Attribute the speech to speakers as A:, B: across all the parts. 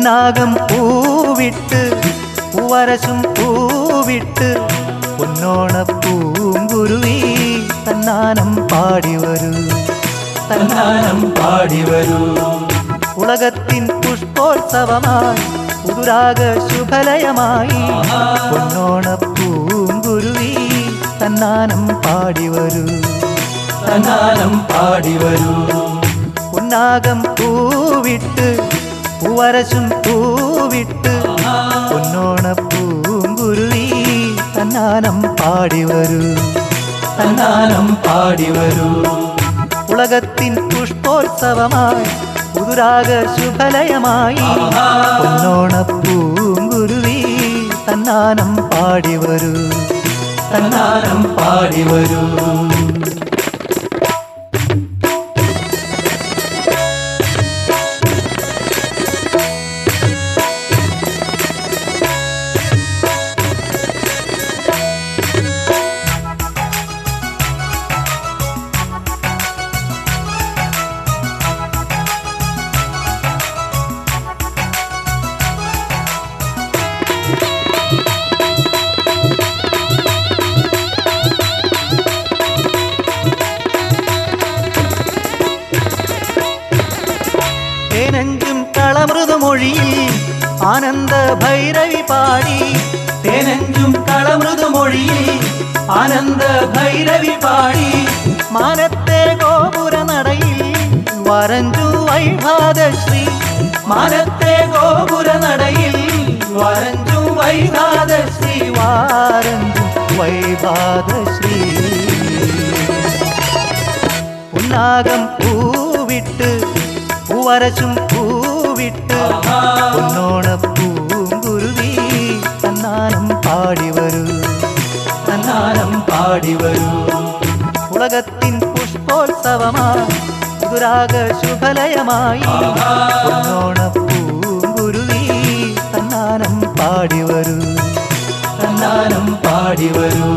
A: പൊന്നാകം പൂവിട്ട് പൂവരശും പൂവിട്ട് പൊന്നോണ പൂങ്കുരുവി തന്നാനം പാടിവരൂ
B: തന്നാനം പാടിവരൂ.
A: ഉലകത്തിൻ പുഷ്പോത്സവമായി പുതുരാഗ ശുഭലയമായി പൊന്നോണ പൂങ്കുരുവി തന്നാനം പാടിവരൂ
B: തന്നാനം പാടിവരൂ.
A: പൊന്നാകം പൂവിട്ട് പൂവരശും പൂവിട്ട് പൊന്നോണ പൂങ്കുരുവി തന്നാനം പാടിവരൂ
B: തന്നാനം പാടിവരൂ.
A: ഉലകത്തിൻ പുഷ്പോത്സവമായി പുതുരാഗ ശുഭലയമായി പൊന്നോണ പൂങ്കുരുവി തന്നാനം പാടിവരൂ
B: തന്നാനം പാടിവരൂ.
A: തേനഞ്ചും കളമൃദുമൊഴിയിൽ ആനന്ദ ഭൈരവി പാടി
B: തേനഞ്ചും കളമൃദുമൊഴിയിൽ ആനന്ദ ഭൈരവി പാടി
A: മാനത്തെ ഗോപുര നടയിൽ വരഞ്ചു വൈഭാതശ്രീ
B: മാനത്തെ ഗോപുര നടയിൽ വരഞ്ചു വൈകാതശ്രീ
A: വാരഞ്ചു വൈഭാതശ്രീ പൊന്നാകം പൂവിട്ട് പൂവരശും പൂവിട്ട് പൊന്നോണ പൂങ്കുരുവി തന്നാനം പാടിവരൂ
B: തന്നാനം പാടിവരൂ.
A: ഉലകത്തിൻ പുഷ്പോത്സവമായി പുതുരാഗ ശുഭലയമായി പൊന്നോണ പൂങ്കുരുവി തന്നാനം പാടിവരൂ
B: തന്നാനം പാടിവരൂ.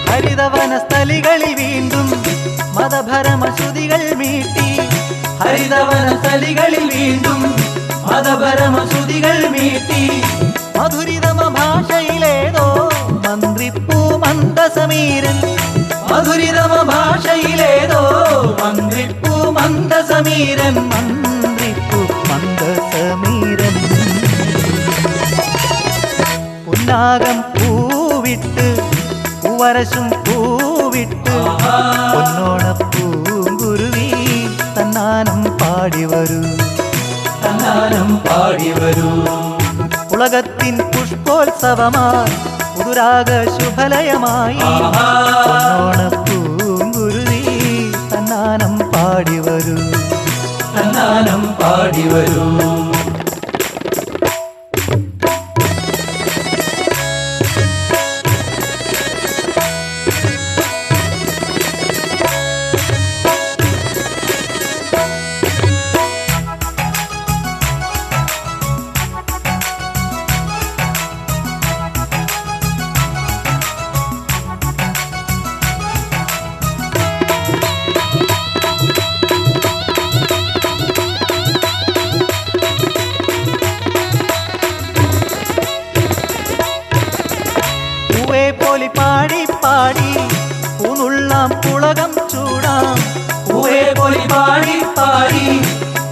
A: ഹരിതവനസ്ഥലികളിൽ വീണ്ടും മതഭരമശ്രുതികൾ മീട്ടി
B: ഹരിതവനസ്ഥലികളിൽ വീണ്ടും മതപരമശ്രുതികൾ മീട്ടി
A: മധുരിതമ ഭാഷയിലേതോ മന്ത്രിപ്പൂ മന്ദസമീരൻ
B: മധുരിതമ ഭാഷയിലേതോ മന്ത്രിപ്പൂ മന്ദസമീരൻ
A: മന്ത്രിപ്പൂ മന്ദസമീരൻ പൊന്നാകം പൂവിട്ട് പൂവരശും പൂവിട്ട് പൊന്നോണ പൂങ്കുരുവി തന്നാനം പാടിവരൂ
B: തന്നാനം പാടിവരൂ.
A: ഉലകത്തിൻ പുഷ്പോത്സവമായി പുതുരാഗ ശുഭലയമായി പൊന്നോണ പൂങ്കുരുവി തന്നാനം പാടിവരൂ
B: തന്നാനം പാടിവരൂ.
A: പോലി പാടി പാടി പൂനുള്ളാം പുളകം ചൂടാം
B: പൂവേ പൊലി പാടി പാടി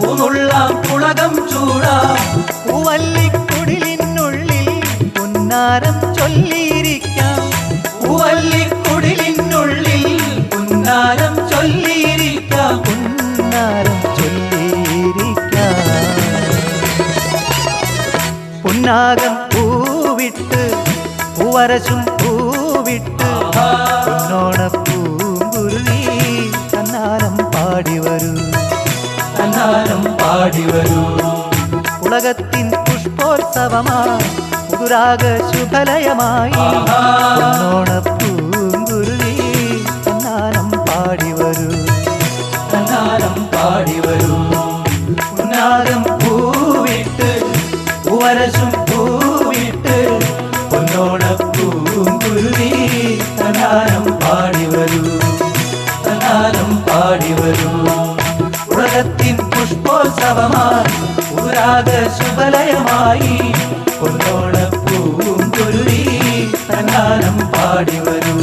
B: പൂനുള്ളാം പുളകം ചൂടാം
A: പൂവല്ലിക്കുടിലിനുള്ളിൽ പുന്നാരം ചൊല്ലിയിരിക്കാം
B: പൂവല്ലിക്കുടിലിനുള്ളിൽ പുന്നാരം ചൊല്ലിയിരിക്കാം
A: പുന്നാരം ചൊല്ലിയിരിക്കാം പൊന്നാകം പൂവിട്ട് പൂവരശും പൂവിട്ട് പൊന്നോണ പൂങ്കുരുവി തന്നാനം പാടി
B: പാടി വരൂ.
A: ഉലകത്തിൻ പുഷ്പോത്സവമായി പുതുരാഗ ശുഭലയമായി ഓണപ്പൂങ്കുരുവി തന്നാനം പാടി വരൂ.
B: തന്നാനം പാടി വരൂ. പുന്നാരം പൂവിട്ട് പൂവരശും പൂവിട്ട് പൊന്നോണപ്പൂങ്കുരുവി തന്നാനം പാടി വരൂ. തന്നാനം പാടി വരൂ. ഉലകത്തിൻ പുഷ്പോത്സവമായി പുതുരാഗ ശുഭലയമായി പൊന്നോണപ്പൂങ്കുരുവി തന്നാനം പാടി വരൂ.